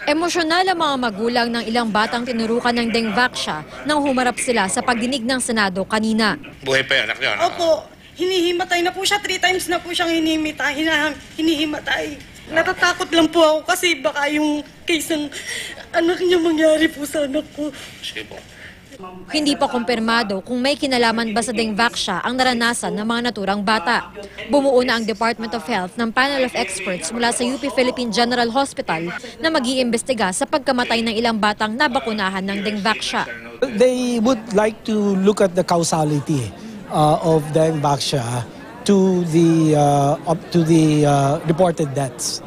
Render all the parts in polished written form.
Emosyonal ang mga magulang ng ilang batang tinurukan ng Dengvaxia nang humarap sila sa pagdinig ng Senado kanina. Buhay pa yung anak niyo? Opo, hinihimatay na po siya. 3 times na po siyang hinihimatay. Natatakot lang po ako kasi baka yung case ng anak niya mangyari po sa anak ko. Sige po. Hindi pa kumpirmado kung may kinalaman ba sa Dengvaxia ang naranasan ng mga naturang bata. Bumuo na ang Department of Health ng panel of experts mula sa UP Philippine General Hospital na mag-iimbestiga sa pagkamatay ng ilang batang nabakunahan ng Dengvaxia. They would like to look at the causality of Dengvaxia to the reported deaths.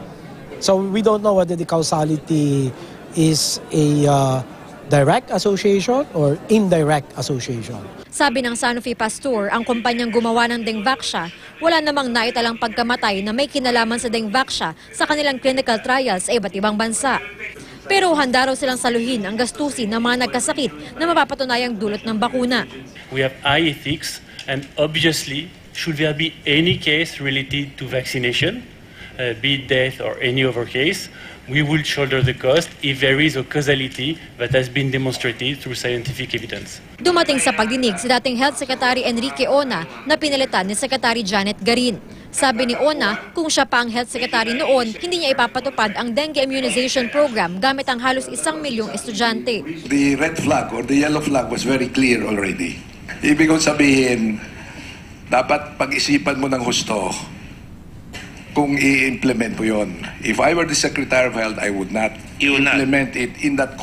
So we don't know whether the causality is a direct association or indirect association. Sabi ng Sanofi Pasteur, ang kumpanyang gumawa ng Dengvaxia, wala namang naitalang pagkamatay na may kinalaman sa Dengvaxia sa kanilang clinical trials sa iba't ibang bansa. Pero handa raw silang saluhin ang gastusin ng mga nagkasakit na mapapatunayang dulot ng bakuna. We have high ethics and obviously should there be any case related to vaccination, be it death or any other case, we will shoulder the cost if there is a causality that has been demonstrated through scientific evidence. Dumating sa pagdinig si dating Health Secretary Enrique Ona na pinalitan ni Secretary Janet Garin. Sabi ni Ona, kung siya pa ang Health Secretary noon, hindi niya ipapatupad ang dengue immunization program gamit ang halos 1 milyong estudyante. The red flag or the yellow flag was very clear already. Ibig kong sabihin, dapat pag-isipan mo ng husto kung i-implement mo yun. If I were the Secretary of Health, I would not implement it in that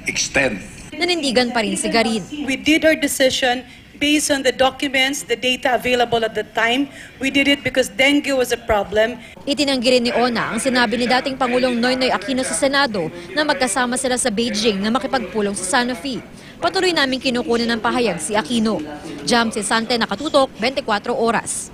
extent. Nanindigan pa rin si Garin. We did our decision based on the documents, the data available at the time. We did it because dengue was a problem. Itinanggi rin ni Ona ang sinabi ni dating Pangulong Noynoy Aquino sa Senado na magkasama sila sa Beijing na makipagpulong sa Sanofi. Patuloy namin kinukunan ng pahayag si Aquino. Jam si Sante, Nakatutok, 24 Oras.